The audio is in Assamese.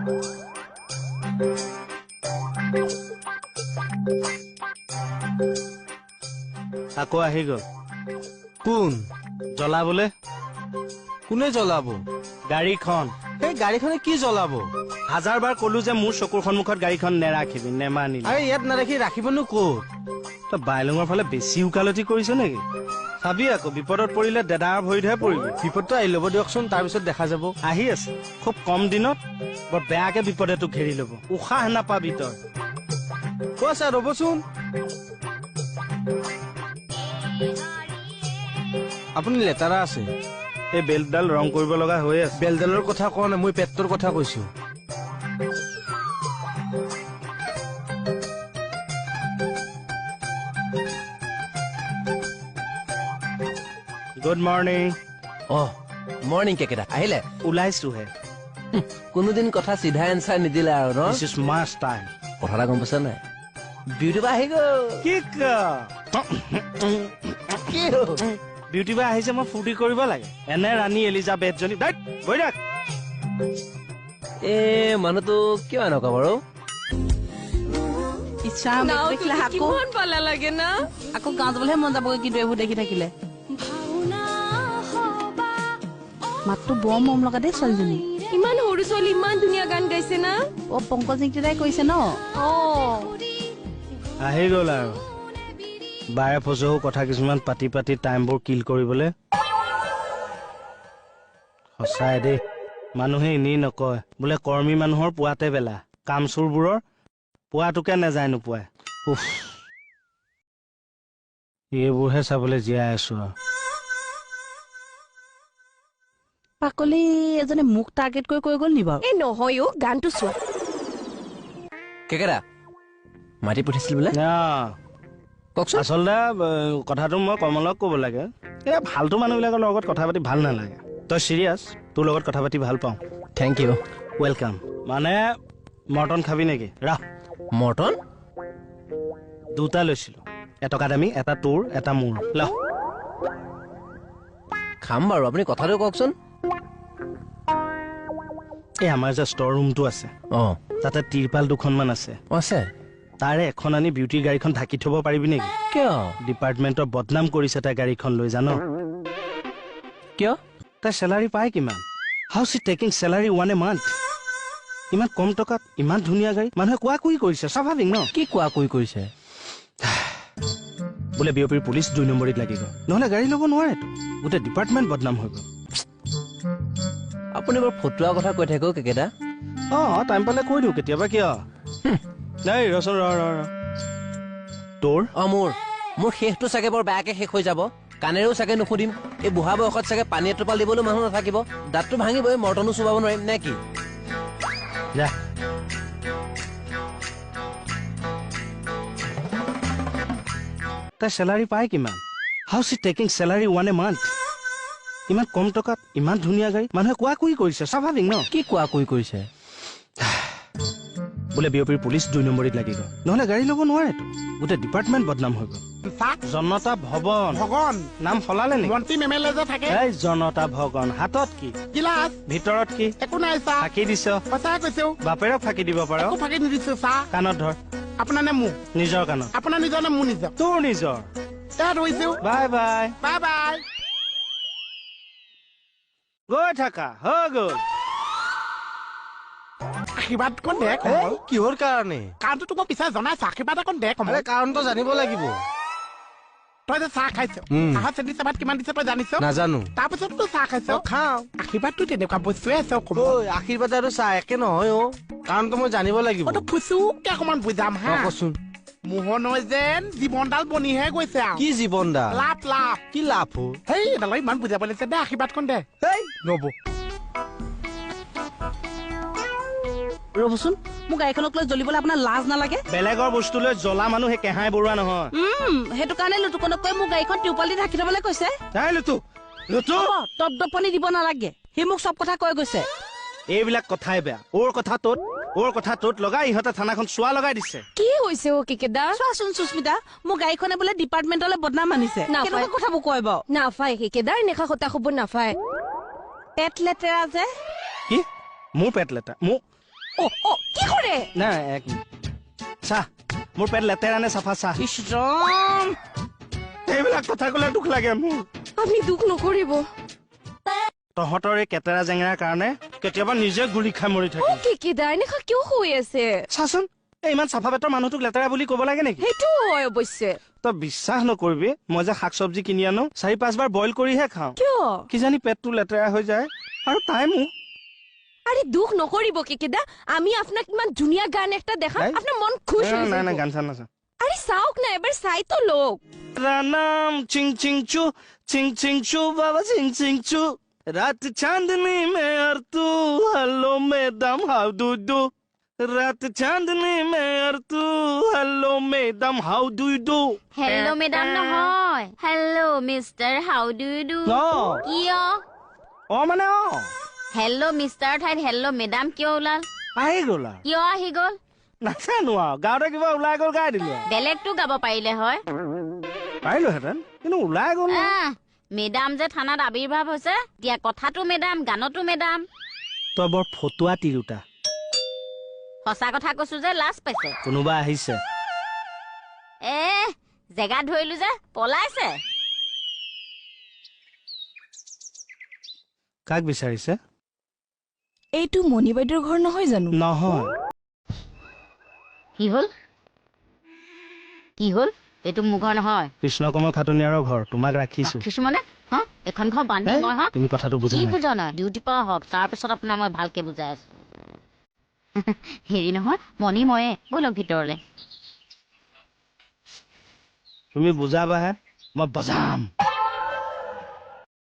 আকৌ আহি গ'ল। কোন জ্বলাবলে? কোনে জ্বলাব? গাড়ীখন। সেই গাড়ীখনে কি জ্বলাব? হাজাৰবাৰ কলো যে মোৰ চকুৰ সন্মুখত গাড়ীখন নেৰাখিবি, নেমানিলি। আৰে ইয়াত নাৰাখি ৰাখিবনো ক'ত? তই বাইলঙৰ ফালে বেছি উকালতি কৰিছ নেকি? চাবি আকৌ বিপদত পৰিলে দেদাৰ ভৰিতহে পৰিবি। বিপদটো আহি ল'ব দিয়কচোন, তাৰপিছত দেখা যাব। আহি আছে খুব কম দিনত বৰ বেয়াকে বিপদে তোক ঘেৰি ল'ব। উশাহ নাপাবি তই। কৈছা ৰ'বচোন। আপুনি লেতেৰা আছে। এই বেল্টডাল ৰং কৰিব লগা হৈ আছে। বেলডালৰ কথা কোৱা নাই, মই পেটটোৰ কথা কৈছো। Good morning. মৰ্ণিং কেকেটা আহিলে? ওলাইছোহে। কোনোদিন কথা চিধা এনচাৰ নিদিলে আৰু ন? This is much time. কথা এটা গম পাইছা নাই? বিউটি বা আহি গ'ল। কি কি বিউটি বা আহিছে, মই ফূৰ্তি কৰিব লাগে। এনে ৰাণী এলিজাবেথজনী বৈ থাক। মানুহটো কিয় এনেকুৱা বাৰু? কিমান পালা লাগে না? আকৌ গাঁও যাবলৈহে মন যাবগৈ কিন্তু এইবোৰ দেখি থাকিলে। মাতটো বৰ মৰম লগা দেই ছোৱালীজনী। ইমান সৰু ছোৱালী ইমান ধুনীয়া গান গাইছে না? পংকজ নিকিতাই কৈছে ন? আহি গ'ল আৰু বাৰে ফজহু কথা কিছুমান পাতি পাতি টাইমবোৰ কিল কৰিবলৈ। সঁচাই দেই, মানুহে এনেই নকয় বোলে কৰ্মী মানুহৰ পুৱাতে বেলা, কামচোৰবোৰৰ পুৱাটোকে নেযায় নোপোৱাই। এইবোৰহে চাবলৈ জীয়াই আছো আৰু। পাকলি এজনে মোক টাৰ্গেট কৰি কৈ গ'ল নি বাৰু? এই নহয় অ, গানটো চোৱা। কেকেটা মাতি পঠিছিল বোলে? কওকচোন। আচলতে কথাটো মই কমলক ক'ব লাগে। এই ফাল্টু মানুহবিলাকৰ লগত কথা পাতি ভাল নালাগে। তই চিৰিয়াছ? তোৰ লগত কথা পাতি ভাল পাওঁ। Thank you. ৱেলকাম। মানে মৰ্টন খাবি নেকি? ৰাহ। মৰ্টন? দুটা লৈছিলো, এটকা দামী, এটা তোৰ এটা মোৰ। ল খাম বাৰু, আপুনি কথাটো কওকচোন। এই আমাৰ যে ষ্ট'ৰ ৰুমটো আছে, তাতে তিৰপাল দুখনমান আছে। আছে? তাৰে এখন আনি বিউটিৰ গাড়ীখন ঢাকি থব পাৰিবি নেকি? কিয়? ডিপাৰ্টমেণ্টৰ বদনাম কৰিছে তাই গাড়ীখন লৈ, জানো? কিয়? তাই চেলাৰী পায় কিমান? How she taking salary 1 a month? ইমান কম টকাত ইমান ধুনীয়া গাড়ী? মানুহে কোৱা কুই কৰিছে, স্বাভাৱিক ন? কি কোৱা কুই কৰিছে? বোলে বিয়পিৰ পুলিচ 2 নম্বৰীত লাগি গ'ল, নহ'লে গাড়ী ল'ব নোৱাৰেতো। গোটেই ডিপাৰ্টমেণ্ট বদনাম হৈ গ'ল। আপুনি বৰ ফটুৱা কথা কৈ থাকো কেকেটা। টাইম পালে কৈ দিওঁ কেতিয়াবা। কিয়? নাই ৰচোন তোৰ মোৰ শেষটো চাগে বৰ বেয়াকে শেষ হৈ যাব। কাণেৰেও চাগে নুসুধিম। এই বুঢ়া বয়সত চাগে পানী এটোপাল দিবলৈ মানুহ নাথাকিব। দাঁতটো ভাঙিবই, মৰ্টনো চুবাব নোৱাৰিম নে কি? যা। তাই চেলাৰী পায় কিমান? How she taking salary 1 a month? ইমান কম টকাত ইমান ধুনীয়া গাড়ী? মানুহে কোৱা কুই কৰিছে, স্বাভাৱিক ন? কি কোৱা কুই কৰিছে? বোলে বিয়পিৰ পুলিচ 2 নম্বৰীত লাগি গ'ল, নহ'লে গাড়ী ল'ব নোৱাৰেতো। গোটেই ডিপাৰ্টমেণ্ট বদনাম হৈ গ'ল। জনতা ভৱন নাম সলালে নেকি? মন্ত্ৰী মেমেলে যে থাকে। এই জনতা ভৱন, হাতত কি? গিলাচ। ভিতৰত কি? একো নাই চা। ফাঁকি দিছ? সঁচাই কৈছো। বাপেৰক ফাঁকি দিব পাৰ? একো ফাঁকি নিদিছো চা। কাণত ধৰ। আপোনাৰ নে মোৰ? নিজৰ কাণত। আপোনাৰ নিজৰ নে মোৰ নিজৰ? তোৰ নিজৰ। ধৰিছো। Bye bye. Bye bye. গৈ থাকা, হৈ গ'ল। আশীৰ্বাদ কণ দে। কিহৰ কাৰণে? কাৰণটো মই পিছে জনাইছো, আশীৰ্বাদ অকণ দে। আৰে কাৰণটো জানিব লাগিব। তই যে চাহ খাইছ, চাহত চেনি চাবাত কিমান দিছে তই জানিছ? নাজানো। তাৰপিছত তই চাহ খাইছ? খাওঁ। আশীৰ্বাদটো তেনেকুৱা বস্তুৱে আছে। আশীৰ্বাদ আৰু চাহ একে নহয় অ'। কাৰণটো মই জানিব লাগিব। তই ফুচুকে অকমান বুজাম হা। কচোন। মোহনৰ যেন জীৱনডাল বনিহে গৈছে আৰু। কি জীৱনডাল? লাভ। কি লাভ হ? হেই এডাল ইমান বুজাব লাগিছে দে, আশীৰ্বাদখন দে। নব। ৰ'বচোন, মোৰ গাড়ীখনক লৈ জ্বলিবলৈ আপোনাৰ লাজ নালাগে? বেলেগৰ বস্তু লৈ জ্বলা মানুহ সেই কেহাই বৰুৱা নহয়। সেইটো কাৰণে লুটুকনক কৈ মোৰ গাড়ীখন টিউপাল দি ঢাকি থবলৈ কৈছে। তপদপনি দিব নালাগে, সি মোক চব কথা কৈ গৈছে। এইবিলাক কথাই বেয়া। ওৰ কথা তোত লগাই ইহঁতে থানাখন চোৱা লগাই দিছে। কি হৈছে অ কেকেদা? চোৱাচোন সুস্মিতা, মোৰ গাড়ীখনে বোলে ডিপাৰ্টমেণ্টলৈ বদনাম আনিছে। কেনেকুৱা কথাবোৰ কয় বাৰু? নাফায় কেকেদাৰ, নেখা খতা খবৰ নাফায়। পেট লেতেৰা যে। কি? মোৰ পেট লেতেৰা? কি কৰে নাই এক মিনিট চাহ মোৰ পেট লেতেৰা নে চাফা চাহ ইছৰাম এইবিলাক কথা ক'লে দুখ লাগে মোৰ আপুনি দুখ নকৰিব তহঁতৰ এই কেতেৰা জেঙেৰাৰ কাৰণে কেতিয়াবা নিজে গুলি খাই মৰি থাকে কেকেদাৰ এনেকা কিয় হৈ আছে চাচোন এই ইমান চাফা পেটৰ মানুহটোক লেতেৰা বুলি ক'ব লাগে নেকি সেইটো হয় অৱশ্যে তই বিশ্বাস নকৰিবি মই যে শাক চব্জি কিনি আনো 4-5 বাৰ বইল কৰিহে খাওঁ কিয় কিজানি পেটটো লেতেৰা হৈ যায় আৰু তাই মোক আৰে দুখ নকৰিব কেকেদা আমি আপোনাক ইমান ধুনীয়া গান একটা দেখাম নাই। আপোনাৰ মন খুশ হৈ নাই নাই যাব গান চান নাচাওঁ আৰে চাওক না এবাৰ চাই তো লোক राम चिंग चिंग चू बाबा चिंग चू रात चांदनी में और तू hello madam how do do रात चांदनी में और तू hello madam how do do hello' madam নহয় hello' mister how do you do ন কিয় অ মানে অ হেল্ল' মিষ্টাৰ ঠাইত হেল্ল' মেডাম কিয় ওলাল আহি গ'ল আৰু কিয় আহি গ'ল নাজানো আৰু গাঁৱতে কিবা ওলাই গ'ল গাই দিলো আৰু বেলেগটো গাব পাৰিলে হয় পাৰিলোহেঁতেন কিন্তু ওলাই গ'ল ন। মেডাম যে থানাত আৱিৰ্ভাৱ হৈছে এতিয়া কথাটো মেডাম গানতো মেডাম তই বৰ ফটুৱা তিৰোতা সঁচা কথা কৈছো যে লাজ পাইছে কোনোবা আহিছে জেগা ধৰিলো যে পলাইছে কাক বিচাৰিছে এইটো মণি বাইদেউৰ ঘৰ নহয় জানো নহয় কি হ'ল এইটো মোৰ ঘৰ নহয় কৃষ্ণ কমল খাটনিয়াৰৰ ঘৰ তোমাক ৰাখিছো কিছুমানে এখন ঘৰ বান্ধি মই তুমি কথাটো বুজা কি নাই বুজা নাই ডিউটি পৰা হওক তাৰপিছত আপোনাৰ মই ভালকে বুজাই আছো হেৰি নহয় মণি ময়ে ব'লক ভিতৰলে তুমি বুজাবাহে মই বজাম